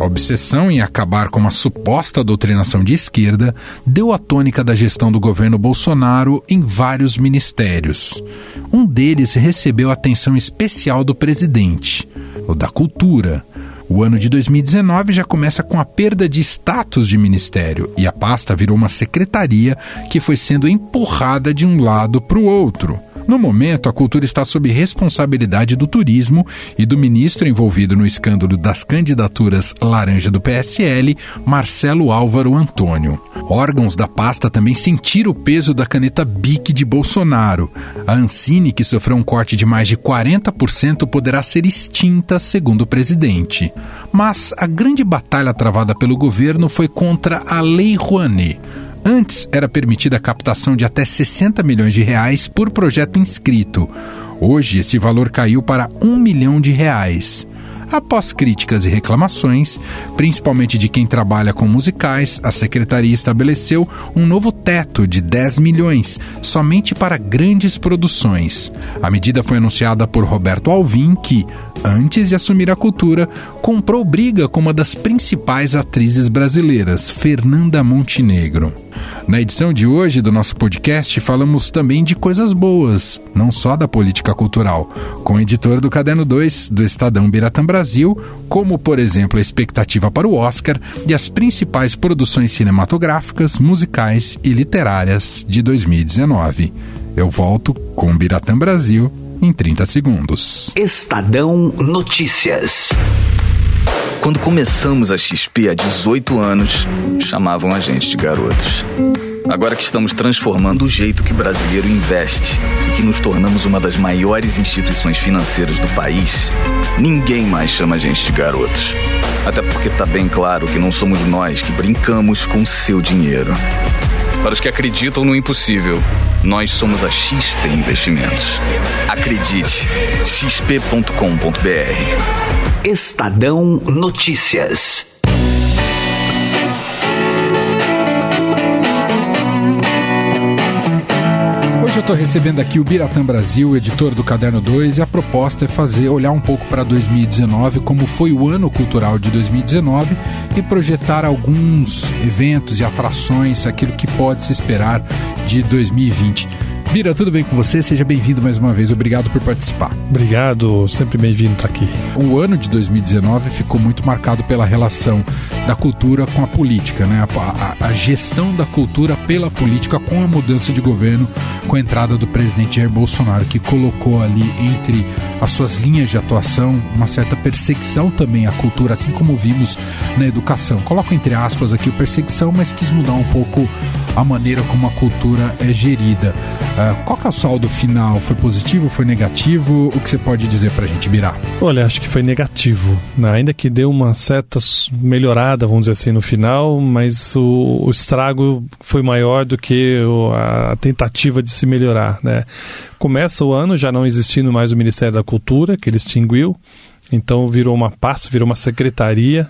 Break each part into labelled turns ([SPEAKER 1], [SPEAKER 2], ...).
[SPEAKER 1] obsessão em acabar com uma suposta doutrinação de esquerda deu a tônica da gestão do governo Bolsonaro em vários ministérios. Um deles recebeu atenção especial do presidente, o da Cultura. O ano de 2019 já começa com a perda de status de ministério e a pasta virou uma secretaria que foi sendo empurrada de um lado para o outro. No momento, a cultura está sob responsabilidade do turismo e do ministro envolvido no escândalo das candidaturas laranja do PSL, Marcelo Álvaro Antônio. Órgãos da pasta também sentiram o peso da caneta BIC de Bolsonaro. A Ancine, que sofreu um corte de mais de 40%, poderá ser extinta, segundo o presidente. Mas a grande batalha travada pelo governo foi contra a Lei Rouanet. Antes, era permitida a captação de até 60 milhões de reais por projeto inscrito. Hoje, esse valor caiu para 1 milhão de reais. Após críticas e reclamações, principalmente de quem trabalha com musicais, a secretaria estabeleceu um novo teto de 10 milhões, somente para grandes produções. A medida foi anunciada por Roberto Alvim, que, antes de assumir a cultura, comprou briga com uma das principais atrizes brasileiras, Fernanda Montenegro. Na edição de hoje do nosso podcast, falamos também de coisas boas, não só da política cultural, com o editor do Caderno 2 do Estadão Biratã Brasil, como, por exemplo, a expectativa para o Oscar e as principais produções cinematográficas, musicais e literárias de 2019. Eu volto com o Biratã Brasil em 30 segundos.
[SPEAKER 2] Estadão Notícias.
[SPEAKER 3] Quando começamos a XP há 18 anos, chamavam a gente de garotos. Agora que estamos transformando o jeito que o brasileiro investe e que nos tornamos uma das maiores instituições financeiras do país, ninguém mais chama a gente de garotos. Até porque tá bem claro que não somos nós que brincamos com o seu dinheiro. Para os que acreditam no impossível, nós somos a XP Investimentos. Acredite, xp.com.br.
[SPEAKER 2] Estadão Notícias.
[SPEAKER 1] Hoje eu estou recebendo aqui o Biratã Brasil, editor do Caderno 2, e a proposta é olhar um pouco para 2019, como foi o ano cultural de 2019, e projetar alguns eventos e atrações, aquilo que pode se esperar de 2020. Bira, tudo bem com você? Seja bem-vindo mais uma vez. Obrigado por participar.
[SPEAKER 4] Obrigado, sempre bem-vindo estar aqui.
[SPEAKER 1] O ano de 2019 ficou muito marcado pela relação da cultura com a política, né? A gestão da cultura pela política com a mudança de governo, com a entrada do presidente Jair Bolsonaro, que colocou ali entre as suas linhas de atuação uma certa perseguição também à cultura, assim como vimos na educação. Coloco entre aspas aqui o perseguição, mas quis mudar um pouco a maneira como a cultura é gerida. Qual que é o saldo final? Foi positivo? Foi negativo? O que você pode dizer pra gente, Birá?
[SPEAKER 4] Olha, acho que foi negativo, né? Ainda que deu uma certa melhorada, vamos dizer assim, no final, mas o estrago foi maior do que a tentativa de se melhorar, né? Começa o ano já não existindo mais o Ministério da Cultura, que ele extinguiu, então virou uma pasta, virou uma secretaria,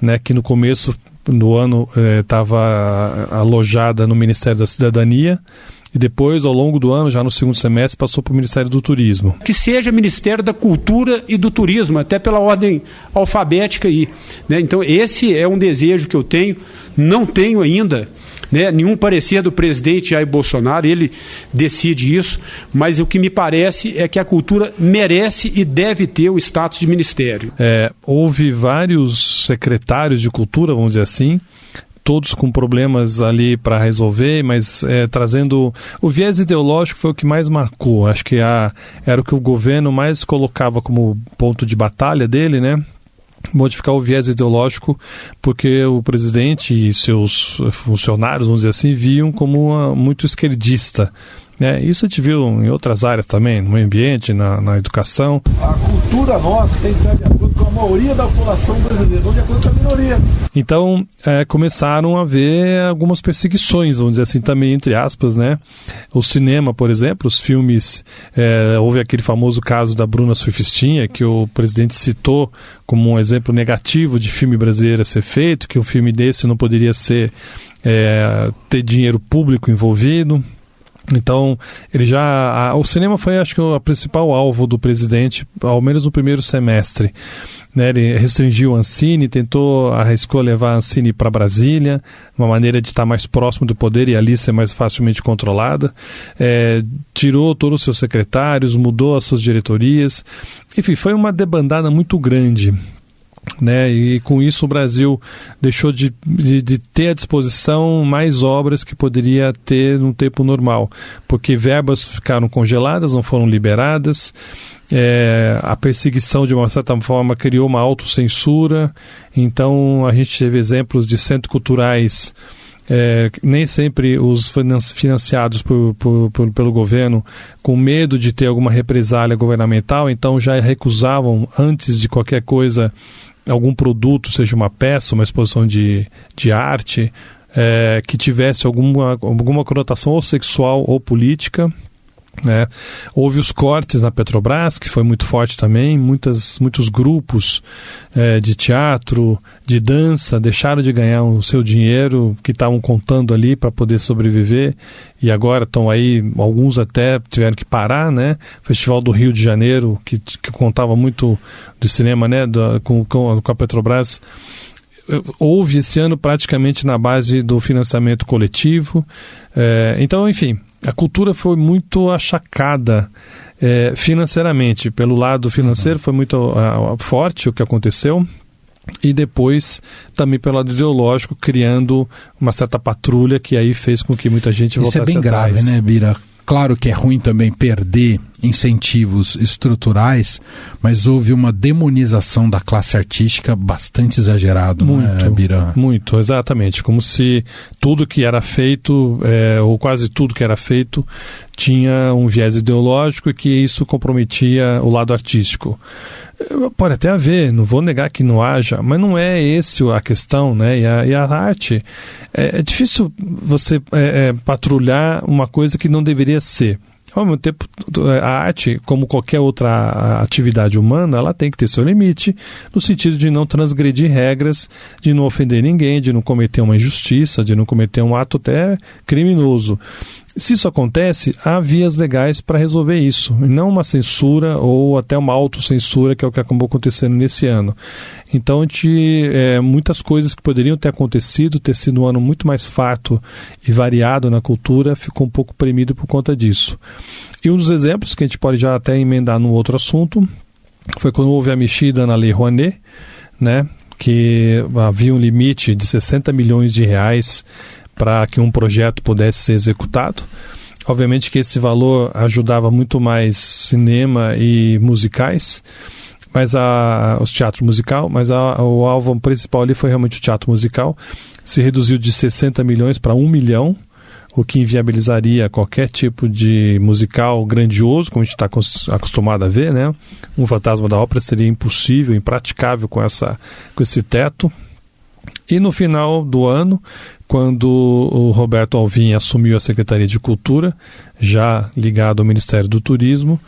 [SPEAKER 4] né, que no começo do ano estava alojada no Ministério da Cidadania, e depois, ao longo do ano, já no segundo semestre, passou para o Ministério do Turismo.
[SPEAKER 5] Que seja Ministério da Cultura e do Turismo, até pela ordem alfabética aí, né? Então esse é um desejo que eu tenho, não tenho ainda, né, nenhum parecer do presidente Jair Bolsonaro, ele decide isso, mas o que me parece é que a cultura merece e deve ter o status de ministério.
[SPEAKER 4] Houve vários secretários de cultura, vamos dizer assim, todos com problemas ali para resolver, mas trazendo... O viés ideológico foi o que mais marcou. Acho que era o que o governo mais colocava como ponto de batalha dele, né? Modificar o viés ideológico, porque o presidente e seus funcionários, vamos dizer assim, viam como muito esquerdista. Isso a gente viu em outras áreas também, no meio ambiente, na educação.
[SPEAKER 6] A cultura nossa tem que estar de acordo com a maioria da população brasileira, não de acordo com a minoria.
[SPEAKER 4] Então, começaram a haver algumas perseguições, vamos dizer assim, também entre aspas, né? O cinema, por exemplo, os filmes, houve aquele famoso caso da Bruna Surfistinha, que o presidente citou como um exemplo negativo de filme brasileiro a ser feito, que um filme desse não poderia ter dinheiro público envolvido. Então, o cinema foi, acho que, o principal alvo do presidente, ao menos no primeiro semestre. Né, ele restringiu a Ancine, arriscou levar a Ancine para Brasília, uma maneira de estar mais próximo do poder e ali ser mais facilmente controlada. Tirou todos os seus secretários, mudou as suas diretorias. Enfim, foi uma debandada muito grande. Né, e com isso o Brasil deixou de ter à disposição mais obras que poderia ter no tempo normal, porque verbas ficaram congeladas, não foram liberadas. A perseguição, de uma certa forma, criou uma autocensura. Então a gente teve exemplos de centros culturais, nem sempre os financiados pelo governo, com medo de ter alguma represália governamental, então já recusavam, antes de qualquer coisa, algum produto, seja uma peça, uma exposição de arte, que tivesse alguma conotação ou sexual ou política. Houve os cortes na Petrobras, que foi muito forte também. Muitos grupos de teatro, de dança, deixaram de ganhar o seu dinheiro que estavam contando ali para poder sobreviver, e agora estão aí, alguns até tiveram que parar, né? O Festival do Rio de Janeiro, que contava muito do cinema, né? Com a Petrobras, houve esse ano praticamente na base do financiamento coletivo. Então, enfim, a cultura foi muito achacada financeiramente. Pelo lado financeiro foi muito forte o que aconteceu, e depois também pelo lado ideológico, criando uma certa patrulha que aí fez com que muita gente voltasse atrás. Isso é bem grave,
[SPEAKER 1] né, Bira? Claro que é ruim também perder incentivos estruturais, mas houve uma demonização da classe artística bastante exagerado,
[SPEAKER 4] muito,
[SPEAKER 1] né, Bira?
[SPEAKER 4] Muito, exatamente. Como se tudo que era feito, ou quase tudo que era feito, tinha um viés ideológico e que isso comprometia o lado artístico. Pode até haver, não vou negar que não haja, mas não é esse a questão, né? E a arte, é difícil você patrulhar uma coisa que não deveria ser. Ao mesmo tempo, a arte, como qualquer outra atividade humana, ela tem que ter seu limite, no sentido de não transgredir regras, de não ofender ninguém, de não cometer uma injustiça, de não cometer um ato até criminoso. Se isso acontece, há vias legais para resolver isso, e não uma censura ou até uma autocensura, que é o que acabou acontecendo nesse ano. Então, muitas coisas que poderiam ter acontecido, ter sido um ano muito mais farto e variado na cultura, ficou um pouco premido por conta disso. E um dos exemplos, que a gente pode já até emendar num outro assunto, foi quando houve a mexida na Lei Rouanet, né, que havia um limite de 60 milhões de reais para que um projeto pudesse ser executado. Obviamente que esse valor ajudava muito mais cinema e musicais, mas os teatro musical, mas o alvo principal ali foi realmente o teatro musical. Se reduziu de 60 milhões para 1 milhão, o que inviabilizaria qualquer tipo de musical grandioso, como a gente está acostumado a ver, né? Um Fantasma da Ópera seria impossível, impraticável com esse teto. E no final do ano, quando o Roberto Alvim assumiu a Secretaria de Cultura, já ligado ao Ministério do Turismo,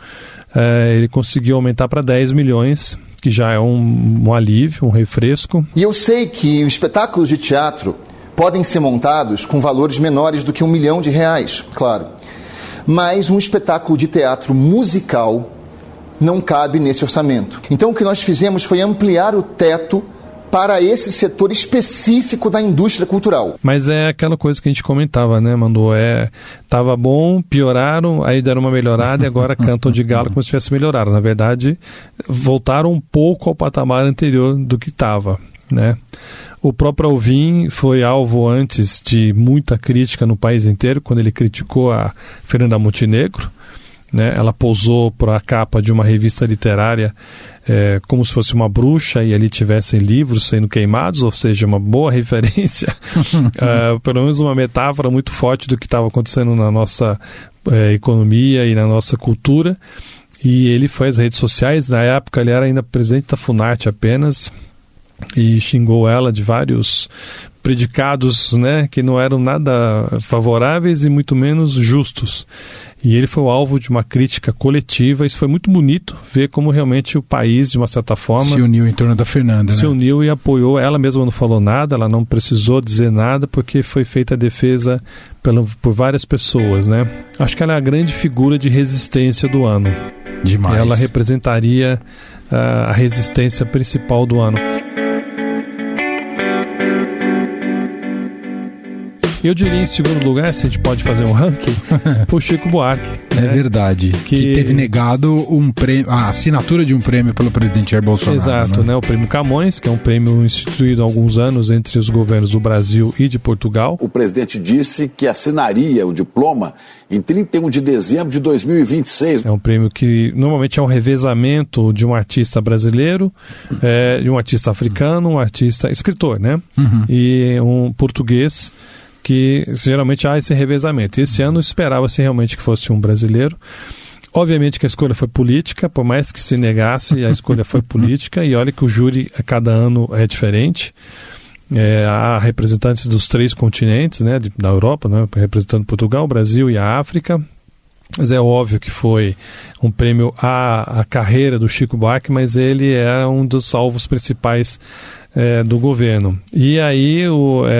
[SPEAKER 4] ele conseguiu aumentar para 10 milhões, que já é um alívio, um refresco.
[SPEAKER 7] E eu sei que os espetáculos de teatro podem ser montados com valores menores do que R$1 milhão, claro. Mas um espetáculo de teatro musical não cabe nesse orçamento. Então o que nós fizemos foi ampliar o teto para esse setor específico da indústria cultural.
[SPEAKER 4] Mas é aquela coisa que a gente comentava, né, Manu? Tava bom, pioraram, aí deram uma melhorada e agora cantam de galo como se tivesse melhorado. Na verdade, voltaram um pouco ao patamar anterior do que estava, né? O próprio Alvim foi alvo antes de muita crítica no país inteiro, quando ele criticou a Fernanda Montenegro, né? Ela posou para a capa de uma revista literária como se fosse uma bruxa e ali tivessem livros sendo queimados, ou seja, uma boa referência, pelo menos uma metáfora muito forte do que estava acontecendo na nossa economia e na nossa cultura. E ele foi às redes sociais, na época ele era ainda presidente da Funarte apenas, e xingou ela de vários predicados, né, que não eram nada favoráveis e muito menos justos. E ele foi o alvo de uma crítica coletiva. Isso foi muito bonito, ver como realmente o país, de uma certa forma,
[SPEAKER 1] se uniu em torno da Fernanda,
[SPEAKER 4] se uniu e apoiou. Ela mesma não falou nada, ela não precisou dizer nada, porque foi feita a defesa por várias pessoas, né? Acho que ela é a grande figura de resistência do ano.
[SPEAKER 1] Demais.
[SPEAKER 4] Ela representaria a resistência principal do ano. Eu diria, em segundo lugar, se a gente pode fazer um ranking, o Chico Buarque.
[SPEAKER 1] É verdade. Que teve negado a assinatura de um prêmio pelo presidente Jair Bolsonaro.
[SPEAKER 4] Exato, né? O Prêmio Camões, que é um prêmio instituído há alguns anos entre os governos do Brasil e de Portugal.
[SPEAKER 8] O presidente disse que assinaria o diploma em 31 de dezembro de 2026.
[SPEAKER 4] É um prêmio que normalmente é um revezamento de um artista brasileiro, de um artista africano, um artista escritor, né? E um português, que geralmente há esse revezamento. Esse ano esperava-se realmente que fosse um brasileiro. Obviamente que a escolha foi política, por mais que se negasse, a escolha foi política, e olha que o júri a cada ano é diferente. Há representantes dos 3 continentes, né, da Europa, né, representando Portugal, Brasil e a África. Mas é óbvio que foi um prêmio à carreira do Chico Buarque, mas ele era um dos alvos principais do governo. E aí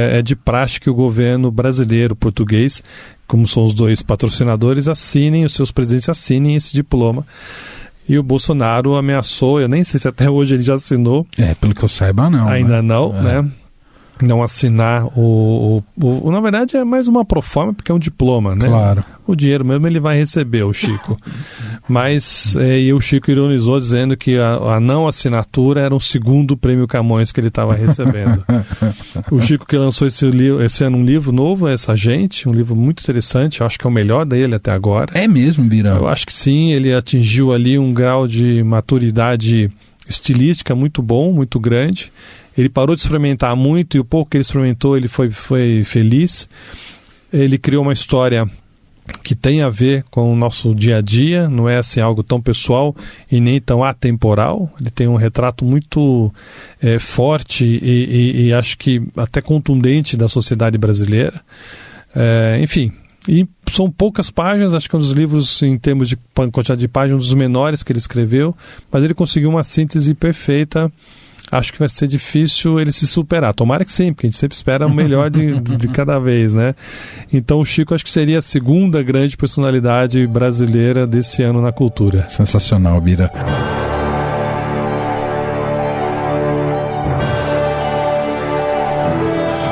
[SPEAKER 4] é de praxe que o governo brasileiro, português, como são os 2 patrocinadores, os seus presidentes assinem esse diploma. E o Bolsonaro ameaçou, eu nem sei se até hoje ele já assinou.
[SPEAKER 1] Pelo que eu saiba, não.
[SPEAKER 4] Ainda não, né? Não assinar na verdade é mais uma proforma, porque é um diploma, né?
[SPEAKER 1] Claro.
[SPEAKER 4] O dinheiro mesmo ele vai receber, o Chico. Mas e o Chico ironizou dizendo que a não assinatura era um segundo prêmio Camões que ele estava recebendo. O Chico, que lançou esse ano um livro novo, Essa Gente, um livro muito interessante, eu acho que é o melhor dele até agora. É mesmo, Birão? Eu acho que sim, ele atingiu ali um grau de maturidade estilística muito bom, muito grande. Ele parou de experimentar muito, e o pouco que ele experimentou, ele foi feliz. Ele criou uma história que tem a ver com o nosso dia a dia, não é assim algo tão pessoal e nem tão atemporal. Ele tem um retrato muito forte e acho que até contundente da sociedade brasileira. Enfim, e são poucas páginas, acho que é um dos livros, em termos de quantidade de páginas, um dos menores que ele escreveu, mas ele conseguiu uma síntese perfeita. Acho que vai ser difícil ele se superar. Tomara que sim, porque a gente sempre espera o melhor de cada vez, né? Então o Chico acho que seria a segunda grande personalidade brasileira desse ano na cultura.
[SPEAKER 1] Sensacional, Bira.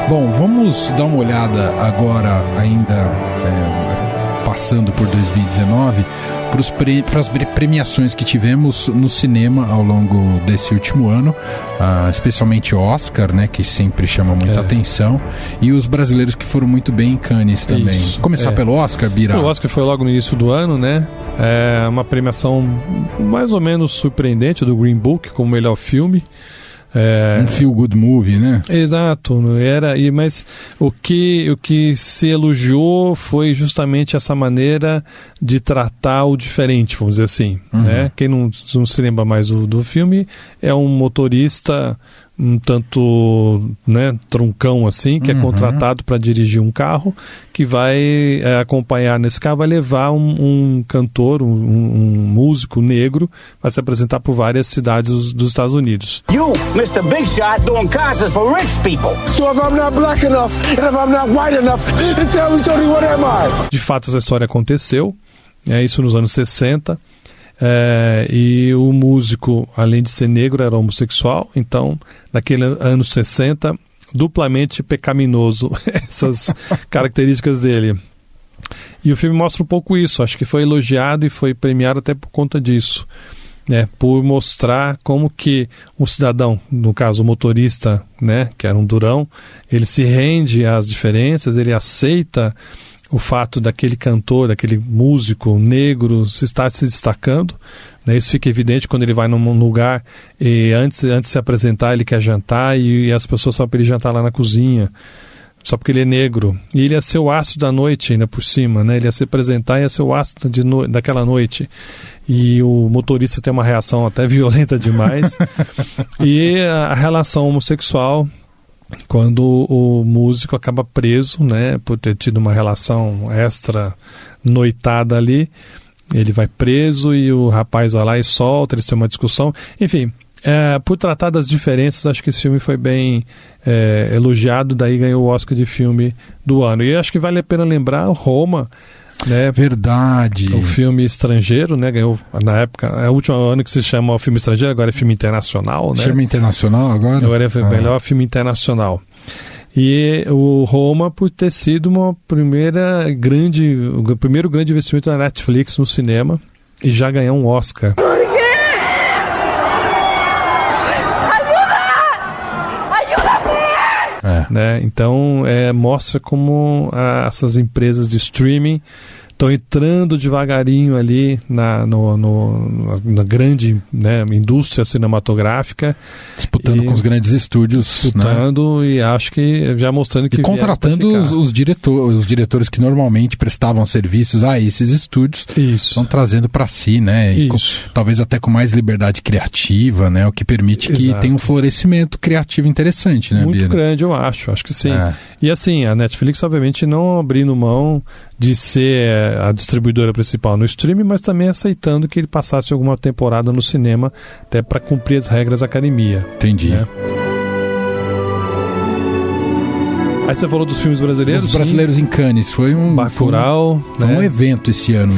[SPEAKER 1] Bom, vamos dar uma olhada agora, ainda passando por 2019, para as premiações que tivemos no cinema ao longo desse último ano, especialmente Oscar, né, que sempre chama muita atenção, e os brasileiros que foram muito bem em Cannes também. Isso, começar pelo Oscar, Bira?
[SPEAKER 4] O Oscar foi logo no início do ano, né? Uma premiação mais ou menos surpreendente do Green Book como melhor filme.
[SPEAKER 1] Um feel good movie, né?
[SPEAKER 4] Exato, mas o que se elogiou foi justamente essa maneira de tratar o diferente, vamos dizer assim, né? Quem não se lembra mais do filme, é um motorista um tanto, né, truncão assim, que é contratado para dirigir um carro, que vai acompanhar nesse carro, vai levar um cantor, um músico negro, vai se apresentar por várias cidades dos Estados Unidos.
[SPEAKER 9] You, Mr. Big Shot, doing concerts for rich people.
[SPEAKER 6] So if I'm not black enough, and if I'm not white enough, then tell me what am I?
[SPEAKER 4] De fato, essa história aconteceu, isso nos anos 60. E o músico, além de ser negro, era homossexual. Então, naquele anos 60, duplamente pecaminoso essas características dele. E o filme mostra um pouco isso. Acho que foi elogiado e foi premiado até por conta disso, né? Por mostrar como que um cidadão, no caso o motorista, né, que era um durão, ele se rende às diferenças, ele aceita o fato daquele cantor, daquele músico negro estar se destacando, né? Isso fica evidente quando ele vai num lugar e antes de se apresentar ele quer jantar e as pessoas só para ele jantar lá na cozinha, só porque ele é negro. E ele ia ser o astro da noite ainda por cima, né? Ele ia se apresentar e ia ser o astro daquela noite. E o motorista tem uma reação até violenta demais. E a relação homossexual quando o músico acaba preso, né, por ter tido uma relação extra noitada ali. Ele vai preso e o rapaz vai lá e solta, eles têm uma discussão. Enfim, por tratar das diferenças, acho que esse filme foi bem elogiado, daí ganhou o Oscar de filme do ano. E acho que vale a pena lembrar Roma, né?
[SPEAKER 1] Verdade.
[SPEAKER 4] O filme estrangeiro, né? Ganhou na época, é o último ano que se chama o filme estrangeiro, agora é filme internacional, né?
[SPEAKER 1] Filme internacional agora?
[SPEAKER 4] Agora é melhor filme internacional. E o Roma por ter sido o primeiro grande investimento da Netflix no cinema e já ganhou um Oscar. Né? Então mostra como essas empresas de streaming estão entrando devagarinho ali na grande, né, indústria cinematográfica,
[SPEAKER 1] disputando com os grandes estúdios,
[SPEAKER 4] disputando, né? E acho que já mostrando que
[SPEAKER 1] contratando os diretores que normalmente prestavam serviços a esses estúdios, estão trazendo para si, né? E talvez até com mais liberdade criativa, né? O que permite que tenha um florescimento criativo interessante, né,
[SPEAKER 4] muito
[SPEAKER 1] Bira?
[SPEAKER 4] grande, eu acho que sim. E assim, a Netflix obviamente não abrindo mão de ser a distribuidora principal no streaming, mas também aceitando que ele passasse alguma temporada no cinema, até para cumprir as regras da academia.
[SPEAKER 1] Entendi.
[SPEAKER 4] Né? Aí você falou dos filmes brasileiros.
[SPEAKER 1] Os brasileiros em Cannes, foi um
[SPEAKER 4] Bacurau,
[SPEAKER 1] foi um evento esse ano.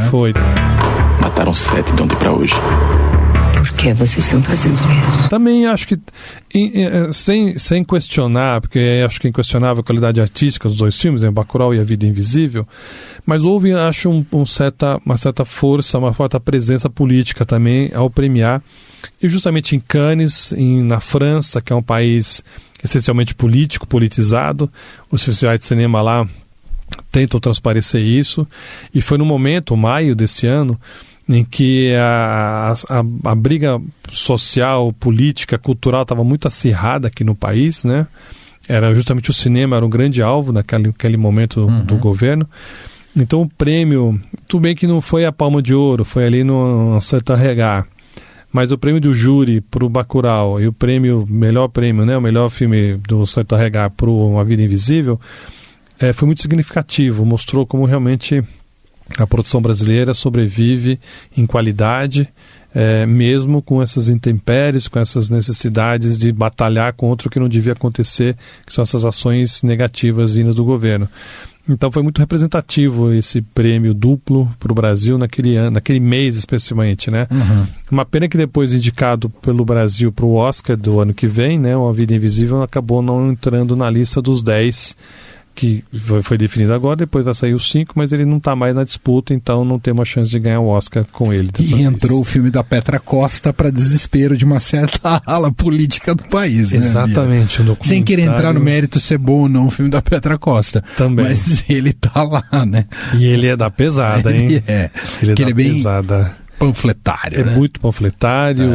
[SPEAKER 4] Foi.
[SPEAKER 10] Mataram 7 de ontem para hoje.
[SPEAKER 11] Por que vocês estão fazendo isso?
[SPEAKER 4] Também acho que, sem questionar, porque acho que é inquestionável a qualidade artística dos dois filmes, Bacurau e A Vida Invisível, mas houve, acho, uma certa força, uma certa presença política também ao premiar, e justamente em Cannes, na França, que é um país essencialmente politizado, os festivais de cinema lá tentam transparecer isso, e foi no momento, maio desse ano, em que a briga social, política, cultural estava muito acirrada aqui no país, né? Era justamente o cinema, era um grande alvo naquele momento do governo. Então o prêmio, tudo bem que não foi a Palma de Ouro, foi ali no Certa Regar, mas o prêmio do júri para o Bacurau e o melhor prêmio, né? O melhor filme do Certa Regar para A Vida Invisível, foi muito significativo, mostrou como realmente a produção brasileira sobrevive em qualidade, mesmo com essas intempéries, com essas necessidades de batalhar contra o que não devia acontecer, que são essas ações negativas vindas do governo. Então foi muito representativo esse prêmio duplo para o Brasil naquele mês especialmente, né? Uma pena que depois indicado pelo Brasil para o Oscar do ano que vem, né, A Vida Invisível acabou não entrando na lista dos 10 que foi definido agora, depois vai sair os 5, mas ele não está mais na disputa, então não tem uma chance de ganhar o Oscar com ele.
[SPEAKER 1] E entrou o filme da Petra Costa para desespero de uma certa ala política do país, né?
[SPEAKER 4] Exatamente.
[SPEAKER 1] Sem querer entrar no mérito ser bom ou não o filme da Petra Costa.
[SPEAKER 4] Também.
[SPEAKER 1] Mas ele tá lá, né?
[SPEAKER 4] E ele é da pesada, hein? Ele é bem pesada.
[SPEAKER 1] Panfletário, né?
[SPEAKER 4] Muito panfletário,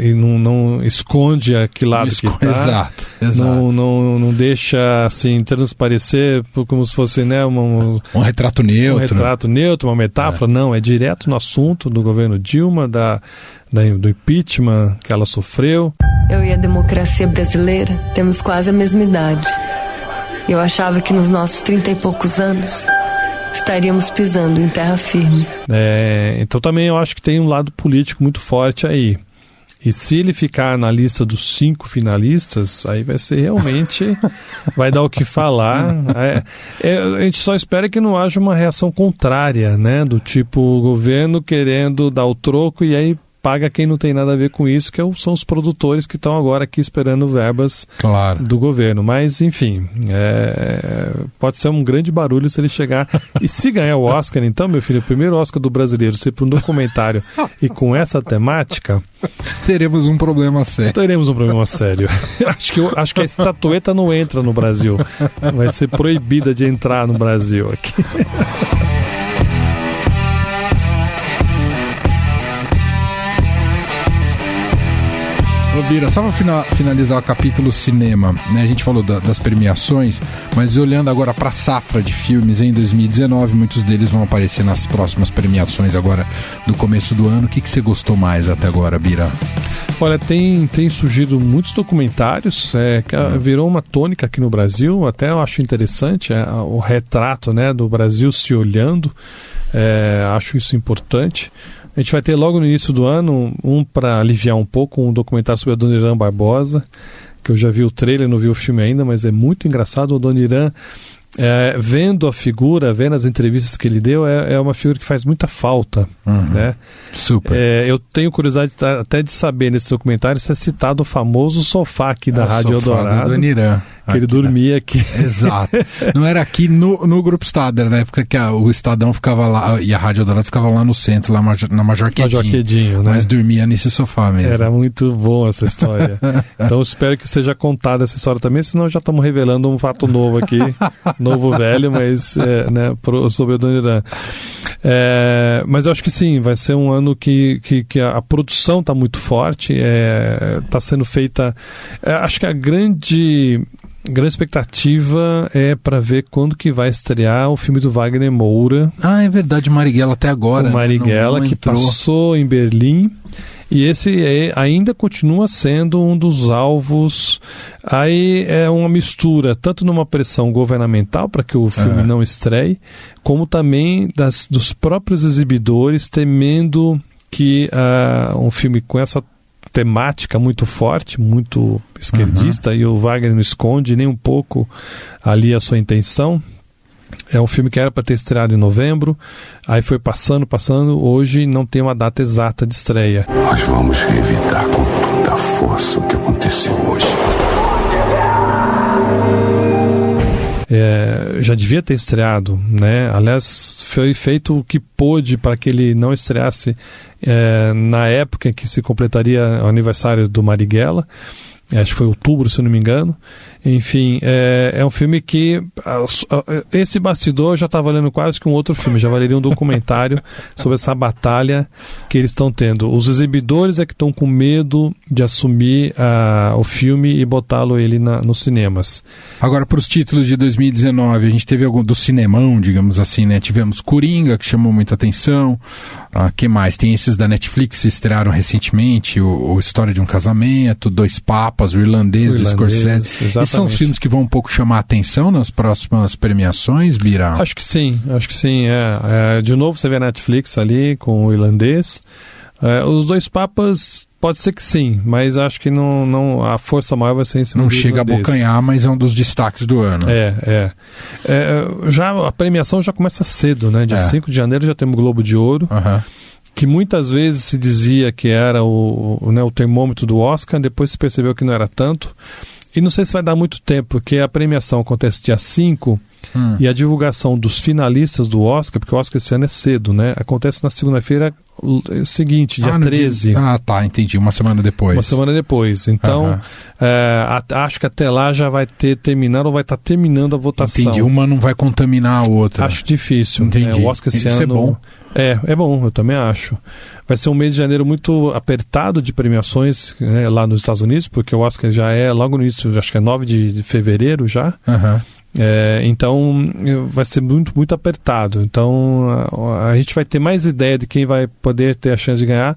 [SPEAKER 4] e não esconde a que lado que está.
[SPEAKER 1] Exato.
[SPEAKER 4] Não deixa assim transparecer como se fosse, né, um
[SPEAKER 1] retrato neutro.
[SPEAKER 4] Um retrato neutro, uma metáfora. Não, é direto no assunto do governo Dilma, do impeachment que ela sofreu.
[SPEAKER 12] Eu e a democracia brasileira temos quase a mesma idade. Eu achava que nos nossos 30 e poucos anos estaríamos pisando em terra firme.
[SPEAKER 4] Então também eu acho que tem um lado político muito forte aí. E se ele ficar na lista dos 5 finalistas, aí vai ser realmente... vai dar o que falar. A gente só espera que não haja uma reação contrária, né? Do tipo, o governo querendo dar o troco e aí paga quem não tem nada a ver com isso, que são os produtores que estão agora aqui esperando verbas do governo. Mas, enfim, pode ser um grande barulho se ele chegar. E se ganhar o Oscar, então, meu filho, o primeiro Oscar do brasileiro ser para um documentário e com essa temática...
[SPEAKER 1] teremos um problema sério. Acho que a estatueta não entra no Brasil. Vai ser proibida de entrar no Brasil aqui. Bira, só para finalizar o capítulo cinema, né? A gente falou das premiações, mas olhando agora para a safra de filmes em 2019, muitos deles vão aparecer nas próximas premiações agora do começo do ano. O que você gostou mais até agora, Bira?
[SPEAKER 4] Olha, tem surgido muitos documentários, virou uma tônica aqui no Brasil, até eu acho interessante o retrato, né, do Brasil se olhando, acho isso importante. A gente vai ter logo no início do ano, para aliviar um pouco, um documentário sobre a Adoniran Barbosa, que eu já vi o trailer, não vi o filme ainda, mas é muito engraçado. O Adoniran, vendo a figura, vendo as entrevistas que ele deu, é uma figura que faz muita falta, né?
[SPEAKER 1] Super.
[SPEAKER 4] Eu tenho curiosidade até de saber nesse documentário se é citado o famoso sofá aqui da Rádio Eldorado.
[SPEAKER 1] Do Adoniran.
[SPEAKER 4] Que ele dormia aqui.
[SPEAKER 1] Exato. Não era aqui no Grupo Estado, era na época que o Estadão ficava lá e a Rádio Eldorado ficava lá no centro, lá na Major Quedinho, né? Mas dormia nesse sofá mesmo.
[SPEAKER 4] Era muito bom essa história. Então eu espero que seja contada essa história também, senão já estamos revelando um fato novo aqui, novo velho, mas sobre o Adoniran. Mas eu acho que sim, vai ser um ano que a produção está muito forte, está sendo feita. Acho que a grande expectativa é para ver quando que vai estrear o filme do Wagner Moura.
[SPEAKER 1] Ah, é verdade, Marighella até agora.
[SPEAKER 4] O Marighella, que passou em Berlim. E esse ainda continua sendo um dos alvos. Aí é uma mistura, tanto numa pressão governamental para que o filme não estreie, como também dos próprios exibidores temendo que um filme com essa temática muito forte, muito esquerdista, e o Wagner não esconde nem um pouco ali a sua intenção. É um filme que era para ter estreado em novembro, aí foi passando, hoje não tem uma data exata de estreia.
[SPEAKER 10] Nós vamos revidar com toda a força o que aconteceu hoje.
[SPEAKER 4] Já devia ter estreado, né? Aliás, foi feito o que pôde para que ele não estreasse na época em que se completaria o aniversário do Marighella. Acho que foi outubro, se eu não me engano. Enfim, é um filme que esse bastidor já está valendo quase que um outro filme, já valeria um documentário sobre essa batalha que eles estão tendo. Os exibidores é que estão com medo de assumir o filme e botá-lo nos cinemas.
[SPEAKER 1] Agora, para os títulos de 2019, a gente teve algum do cinemão, digamos assim, né? Tivemos Coringa, que chamou muita atenção. Que mais? Tem esses da Netflix que estrearam recentemente, o História de um Casamento, Dois Papas, o Irlandês do Scorsese. Esses são os filmes que vão um pouco chamar a atenção nas próximas premiações, Bira?
[SPEAKER 4] Acho que sim. De novo você vê a Netflix ali com o Irlandês. Os Dois Papas, pode ser que sim, mas acho que não a força maior vai ser em cima do
[SPEAKER 1] chega
[SPEAKER 4] Irlandês.
[SPEAKER 1] A bocanhar, mas é um dos destaques do ano.
[SPEAKER 4] Já a premiação já começa cedo, né? Dia 5 de janeiro já temos o Globo de Ouro. Que muitas vezes se dizia que era o termômetro do Oscar, depois se percebeu que não era tanto. E não sei se vai dar muito tempo, porque a premiação acontece dia 5 e a divulgação dos finalistas do Oscar, porque o Oscar esse ano é cedo, né? Acontece na segunda-feira seguinte, dia 13.
[SPEAKER 1] Entendi. Uma semana depois.
[SPEAKER 4] Então, acho que até lá já vai ter terminado ou vai estar terminando a votação.
[SPEAKER 1] Entendi. Uma não vai contaminar a outra.
[SPEAKER 4] Acho difícil.
[SPEAKER 1] Entendi.
[SPEAKER 4] O Oscar esse
[SPEAKER 1] ano
[SPEAKER 4] é bom. É bom, eu também acho. Vai ser um mês de janeiro muito apertado de premiações lá nos Estados Unidos, porque o Oscar já é logo no início, acho que é 9 de fevereiro já. Então vai ser muito, muito apertado. Então a gente vai ter mais ideia de quem vai poder ter a chance de ganhar,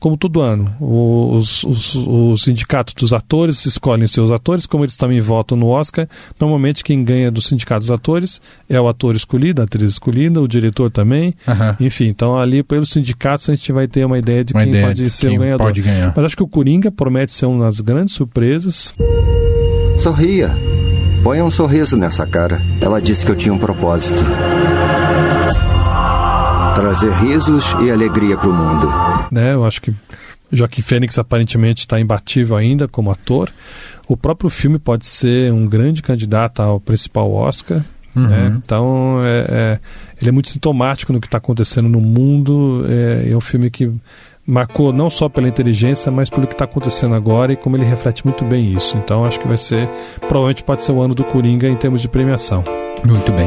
[SPEAKER 4] como todo ano. Os sindicatos dos atores escolhem seus atores, como eles também votam no Oscar. Normalmente quem ganha do sindicato dos atores é o ator escolhido, a atriz escolhida, o diretor também. Enfim, então ali pelos sindicatos a gente vai ter uma ideia de quem pode ser o ganhador. Mas acho que o Coringa promete ser uma das grandes surpresas.
[SPEAKER 13] Sorria. Põe um sorriso nessa cara. Ela disse que eu tinha um propósito. Trazer risos e alegria para o mundo.
[SPEAKER 4] Eu acho que Joaquin Phoenix aparentemente está imbatível ainda como ator. O próprio filme pode ser um grande candidato ao principal Oscar. Então ele é muito sintomático no que está acontecendo no mundo. É um filme que marcou não só pela inteligência, mas pelo que está acontecendo agora e como ele reflete muito bem isso. Então acho que provavelmente pode ser o ano do Coringa em termos de premiação.
[SPEAKER 1] Muito bem.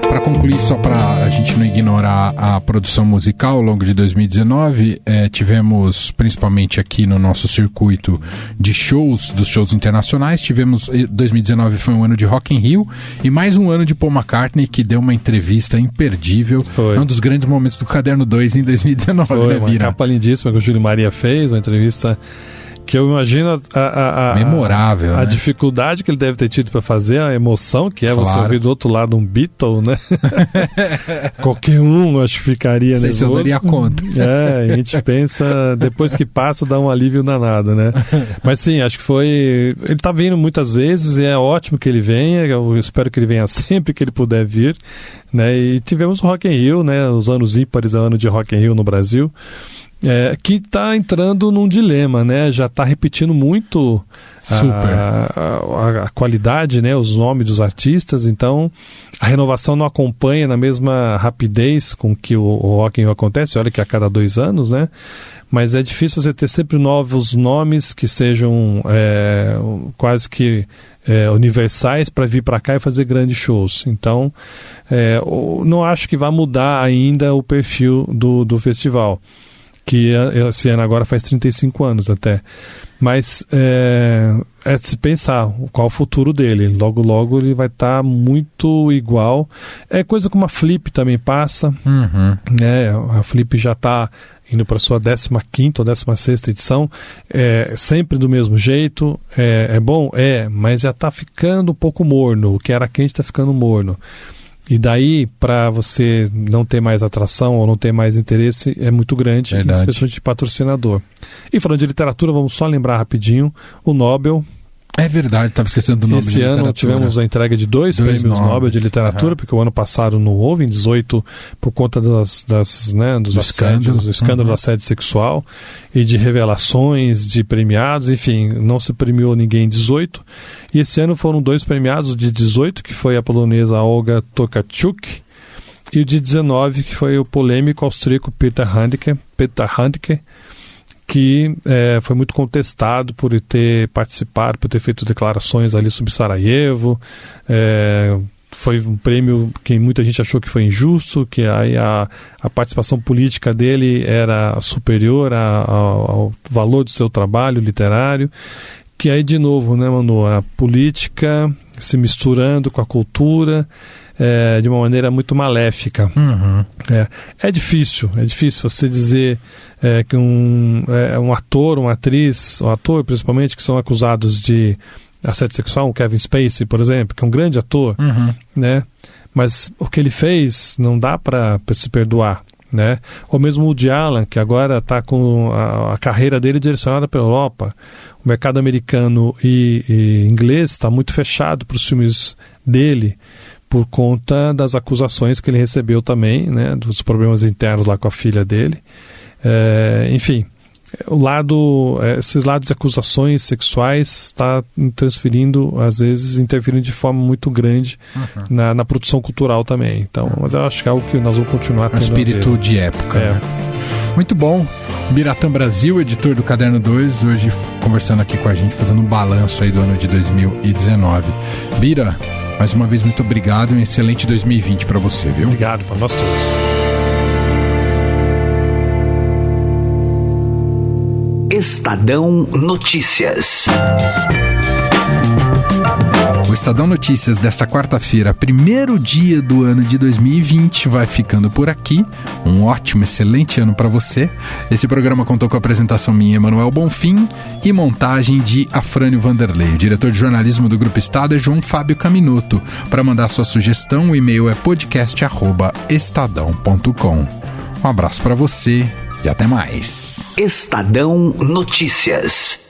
[SPEAKER 1] Para concluir, só para a gente não ignorar a produção musical ao longo de 2019, tivemos, principalmente aqui no nosso circuito de shows, dos shows internacionais, 2019 foi um ano de Rock in Rio e mais um ano de Paul McCartney, que deu uma entrevista imperdível. Foi um dos grandes momentos do Caderno 2 em 2019.
[SPEAKER 4] Foi uma capa lindíssima que o Júlio Maria fez, uma entrevista que eu imagino
[SPEAKER 1] memorável,
[SPEAKER 4] a
[SPEAKER 1] né?
[SPEAKER 4] dificuldade que ele deve ter tido para fazer, a emoção que é você ouvir do outro lado um Beatle, né? Qualquer um acho que ficaria nervoso.
[SPEAKER 1] Sei se eu daria conta.
[SPEAKER 4] A gente pensa, depois que passa dá um alívio danado, né? Mas sim, acho que foi... Ele tá vindo muitas vezes e é ótimo que ele venha, eu espero que ele venha sempre que ele puder vir, né? E tivemos o Rock in Rio, né? Os anos ímpares, é o ano de Rock in Rio no Brasil. Que está entrando num dilema, né? Já está repetindo muito a qualidade, né? Os nomes dos artistas, então a renovação não acompanha na mesma rapidez com que o Rock in Rio acontece. Olha que a cada 2 anos, né? Mas é difícil você ter sempre novos nomes que sejam quase que universais para vir para cá e fazer grandes shows. Então, não acho que vai mudar ainda o perfil do festival, que esse ano agora faz 35 anos até. Mas é de se pensar qual o futuro dele. Logo, logo ele vai estar muito igual. É coisa como a Flip também passa. Né? A Flip já está indo para a sua 15ª ou 16ª edição. Sempre do mesmo jeito. É bom? Mas já está ficando um pouco morno. O que era quente está ficando morno. E daí, para você não ter mais atração ou não ter mais interesse, é muito grande, especialmente de patrocinador. E falando de literatura, vamos só lembrar rapidinho, o Nobel. É verdade, estava esquecendo do Nobel de Literatura. Esse ano tivemos a entrega de 2 prêmios Nobel de Literatura, porque o ano passado não houve, em 18, por conta dos assédios, do escândalo do assédio sexual e de revelações de premiados, enfim, não se premiou ninguém em 18. E esse ano foram 2 premiados, o de 18, que foi a polonesa Olga Tokarczuk, e o de 19, que foi o polêmico austríaco Peter Handke, que foi muito contestado por ter participado, por ter feito declarações ali sobre Sarajevo. Foi um prêmio que muita gente achou que foi injusto, que aí a participação política dele era superior ao valor do seu trabalho literário, que aí de novo, né, Manu, a política se misturando com a cultura de uma maneira muito maléfica. É difícil você dizer que um ator, uma atriz, um ator principalmente, que são acusados de assédio sexual, o Kevin Spacey, por exemplo, que é um grande ator, né? Mas o que ele fez não dá para se perdoar, né? Ou mesmo o Woody Allen, que agora está com a carreira dele direcionada para a Europa. O mercado americano e inglês está muito fechado para os filmes dele, por conta das acusações que ele recebeu também, né, dos problemas internos lá com a filha dele. Enfim, esses lados de acusações sexuais está transferindo, às vezes interferindo de forma muito grande na produção cultural também. Então, mas eu acho que é algo que nós vamos continuar tendo.
[SPEAKER 1] Espírito de época, né? Muito bom. Biratã Brasil, editor do Caderno 2, hoje conversando aqui com a gente, fazendo um balanço aí do ano de 2019. Bira, mais uma vez, muito obrigado e um excelente 2020 para você, viu?
[SPEAKER 4] Obrigado para nós todos.
[SPEAKER 2] Estadão Notícias.
[SPEAKER 1] O Estadão Notícias desta quarta-feira, primeiro dia do ano de 2020, vai ficando por aqui. Um ótimo, excelente ano para você. Esse programa contou com a apresentação minha, Emanuel Bonfim, e montagem de Afrânio Vanderlei. O diretor de jornalismo do Grupo Estado é João Fábio Caminoto. Para mandar sua sugestão, o e-mail é podcast@estadão.com. Um abraço para você e até mais.
[SPEAKER 2] Estadão Notícias.